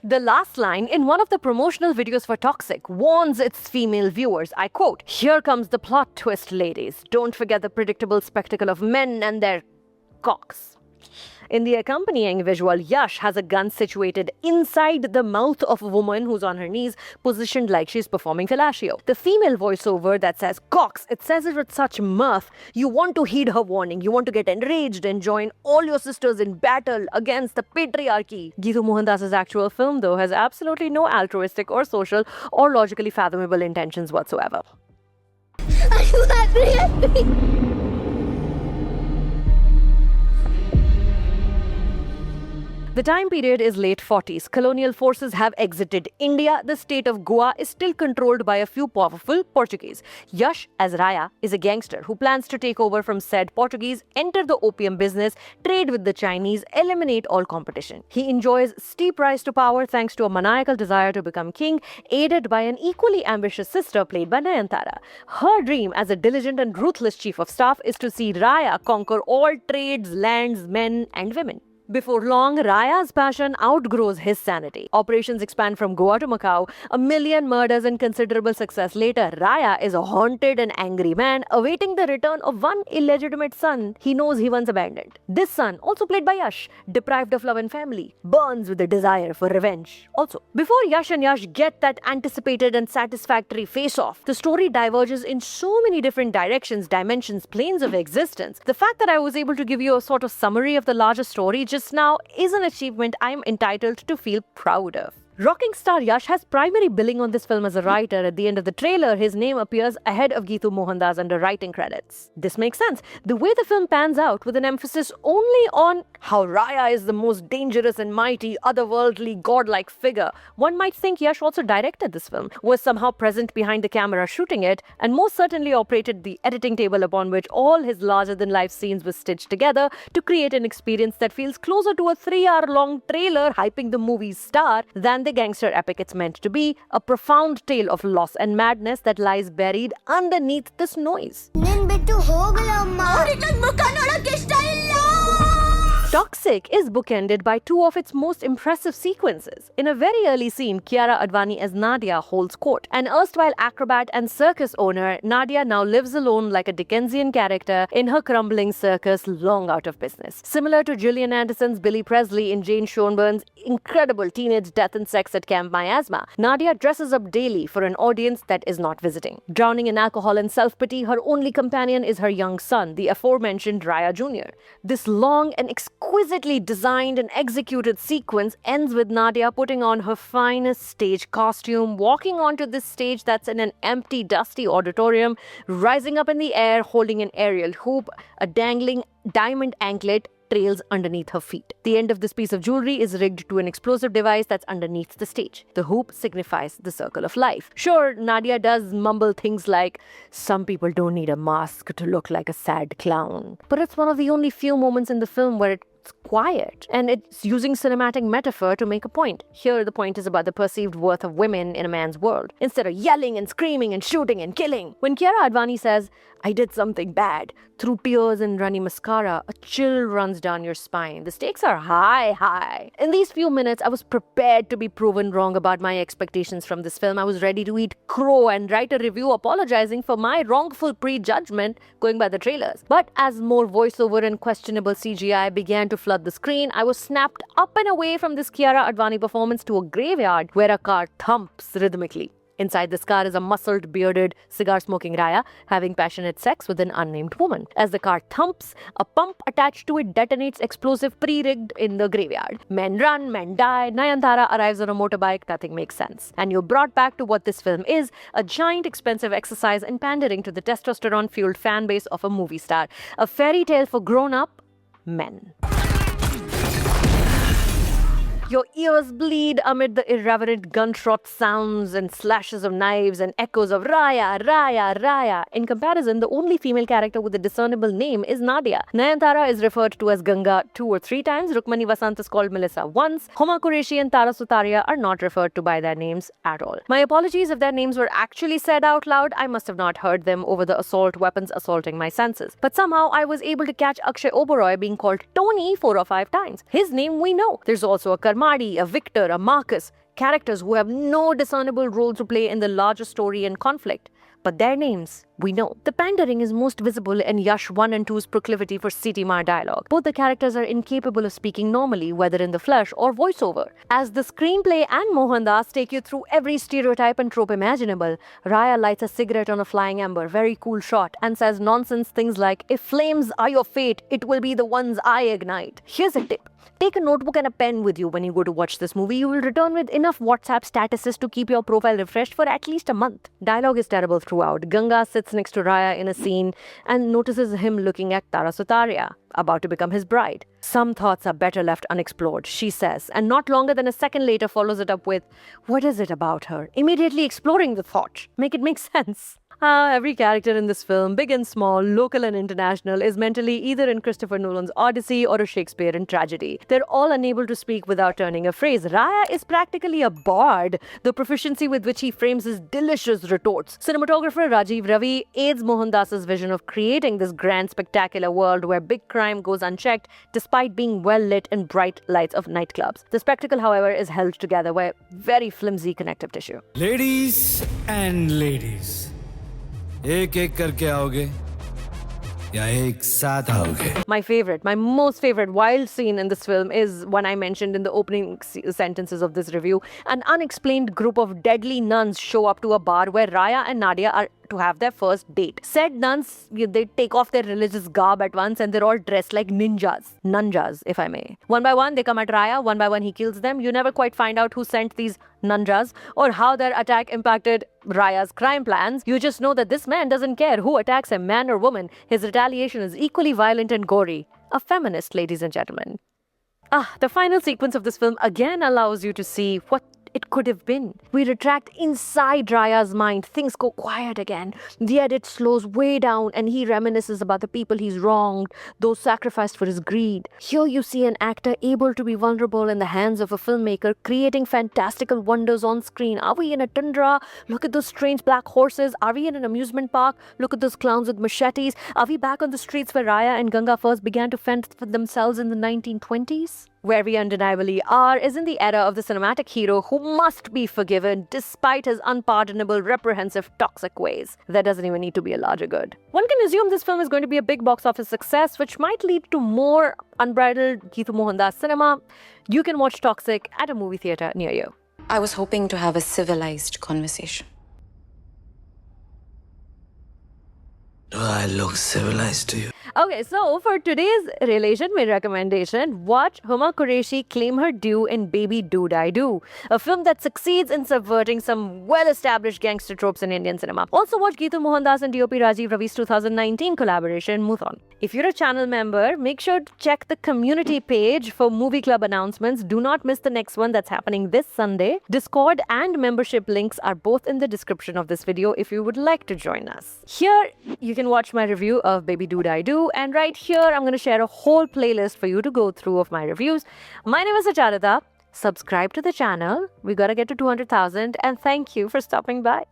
The last line in one of the promotional videos for Toxic warns its female viewers, I quote, "Here comes the plot twist, ladies. Don't forget the predictable spectacle of men and their cocks." In the accompanying visual, Yash has a gun situated inside the mouth of a woman who's on her knees, positioned like she's performing fellatio. The female voiceover that says cocks, it says it with such mirth. You want to heed her warning. You want to get enraged and join all your sisters in battle against the patriarchy. Geethu Mohandas' actual film, though, has absolutely no altruistic or social or logically fathomable intentions whatsoever. Are you happy? The time period is late 40s. Colonial forces have exited India. The state of Goa is still controlled by a few powerful Portuguese. Yash, as Raya, is a gangster who plans to take over from said Portuguese, enter the opium business, trade with the Chinese, eliminate all competition. He enjoys steep rise to power thanks to a maniacal desire to become king, aided by an equally ambitious sister played by Nayanthara. Her dream as a diligent and ruthless chief of staff is to see Raya conquer all trades, lands, men, and women. Before long, Raya's passion outgrows his sanity. Operations expand from Goa to Macau. 1 million murders and considerable success later, Raya is a haunted and angry man awaiting the return of one illegitimate son he knows he once abandoned. This son, also played by Yash, deprived of love and family, burns with a desire for revenge. Also, before Yash and Yash get that anticipated and satisfactory face-off, the story diverges in so many different directions, dimensions, planes of existence. The fact that I was able to give you a sort of summary of the larger story just now is an achievement I am entitled to feel proud of. Rocking star Yash has primary billing on this film as a writer. At the end of the trailer, his name appears ahead of Geethu Mohandas under writing credits. This makes sense. The way the film pans out with an emphasis only on how Raya is the most dangerous and mighty, otherworldly, godlike figure, one might think Yash also directed this film, was somehow present behind the camera shooting it, and most certainly operated the editing table upon which all his larger-than-life scenes were stitched together to create an experience that feels closer to a 3-hour-long trailer hyping the movie's star than the gangster epic it's meant to be, a profound tale of loss and madness that lies buried underneath this noise. Toxic is bookended by two of its most impressive sequences. In a very early scene, Kiara Advani as Nadia holds court. An erstwhile acrobat and circus owner, Nadia now lives alone like a Dickensian character in her crumbling circus long out of business. Similar to Gillian Anderson's Billy Presley in Jane Schoenberg's incredible teenage death and sex at Camp Miasma, Nadia dresses up daily for an audience that is not visiting. Drowning in alcohol and self-pity, her only companion is her young son, the aforementioned Raya Jr. This long and exquisitely designed and executed sequence ends with Nadia putting on her finest stage costume, walking onto this stage that's in an empty, dusty auditorium, rising up in the air, holding an aerial hoop, a dangling diamond anklet trails underneath her feet. The end of this piece of jewelry is rigged to an explosive device that's underneath the stage. The hoop signifies the circle of life. Sure, Nadia does mumble things like, "Some people don't need a mask to look like a sad clown." But it's one of the only few moments in the film where it's quiet, and it's using cinematic metaphor to make a point. Here, the point is about the perceived worth of women in a man's world, instead of yelling and screaming and shooting and killing. When Kiara Advani says, "I did something bad," through tears and runny mascara, a chill runs down your spine. The stakes are high. In these few minutes, I was prepared to be proven wrong about my expectations from this film. I was ready to eat crow and write a review apologizing for my wrongful prejudgment going by the trailers. But as more voiceover and questionable CGI began to flood the screen, I was snapped up and away from this Kiara Advani performance to a graveyard where a car thumps rhythmically. Inside this car is a muscled, bearded, cigar-smoking Raya having passionate sex with an unnamed woman. As the car thumps, a pump attached to it detonates explosive pre-rigged in the graveyard. Men run, men die, Nayanthara arrives on a motorbike, nothing makes sense. And you're brought back to what this film is, a giant expensive exercise in pandering to the testosterone-fueled fan base of a movie star. A fairy tale for grown-up men. Your ears bleed amid the irreverent gunshot sounds and slashes of knives and echoes of Raya, Raya, Raya. In comparison, the only female character with a discernible name is Nadia. Nayanthara is referred to as Ganga 2 or 3 times. Rukmani Vasant is called Melissa once. Huma Qureshi and Tara Sutaria are not referred to by their names at all. My apologies if their names were actually said out loud. I must have not heard them over the assault weapons assaulting my senses. But somehow I was able to catch Akshay Oberoi being called Tony 4 or 5 times. His name we know. There's also a Karma Marty, a Victor, a Marcus, characters who have no discernible role to play in the larger story and conflict. But their names, we know. The pandering is most visible in Yash 1 and 2's proclivity for CTMR dialogue. Both the characters are incapable of speaking normally, whether in the flesh or voiceover. As the screenplay and Mohandas take you through every stereotype and trope imaginable, Raya lights a cigarette on a flying ember, very cool shot, and says nonsense things like, "If flames are your fate, it will be the ones I ignite." Here's a tip. Take a notebook and a pen with you when you go to watch this movie. You will return with enough WhatsApp statuses to keep your profile refreshed for at least a month. Dialogue is terrible throughout. Ganga sits next to Raya in a scene and notices him looking at Tara Sutaria, about to become his bride. "Some thoughts are better left unexplored," she says, and not longer than a second later follows it up with, "What is it about her?" Immediately exploring the thought. Make it make sense. Every character in this film, big and small, local and international, is mentally either in Christopher Nolan's Odyssey or a Shakespearean tragedy. They're all unable to speak without turning a phrase. Raya is practically a bard, the proficiency with which he frames his delicious retorts. Cinematographer Rajiv Ravi aids Mohandas' vision of creating this grand, spectacular world where big crime goes unchecked despite being well lit in bright lights of nightclubs. The spectacle, however, is held together by very flimsy connective tissue. Ladies and ladies, एक एक करके आओगे या एक साथ आओगे? My most favorite wild scene in this film is one I mentioned in the opening sentences of this review. An unexplained group of deadly nuns show up to a bar where Raya and Nadia are to have their first date. Said nuns, they take off their religious garb at once and they're all dressed like ninjas. Nunjas, if I may. One by one, they come at Raya. One by one, he kills them. You never quite find out who sent these nunjas or how their attack impacted Raya's crime plans. You just know that this man doesn't care who attacks him, man or woman. His retaliation is equally violent and gory. A feminist, ladies and gentlemen. The final sequence of this film again allows you to see what it could have been. We retract inside Raya's mind. Things go quiet again. The edit slows way down and he reminisces about the people he's wronged, those sacrificed for his greed. Here you see an actor able to be vulnerable in the hands of a filmmaker, creating fantastical wonders on screen. Are we in a tundra? Look at those strange black horses. Are we in an amusement park? Look at those clowns with machetes. Are we back on the streets where Raya and Ganga first began to fend for themselves in the 1920s? Where we undeniably are is in the era of the cinematic hero who must be forgiven despite his unpardonable, reprehensive, toxic ways. There doesn't even need to be a larger good. One can assume this film is going to be a big box office success, which might lead to more unbridled Geethu Mohandas cinema. You can watch Toxic at a movie theater near you. I was hoping to have a civilized conversation. Do I look civilized to you? Okay, so for today's relation with recommendation, watch Huma Qureshi claim her due in Baby Dude I Do, a film that succeeds in subverting some well-established gangster tropes in Indian cinema. Also watch Geethu Mohandas and DOP Rajiv Ravi's 2019 collaboration, Moothon. If you're a channel member, make sure to check the community page for movie club announcements. Do not miss the next one that's happening this Sunday. Discord and membership links are both in the description of this video if you would like to join us. Here, you can watch my review of Baby Dude I Do, and right here, I'm going to share a whole playlist for you to go through of my reviews. My name is Sucharita. Subscribe to the channel. We got to get to 200,000, and thank you for stopping by.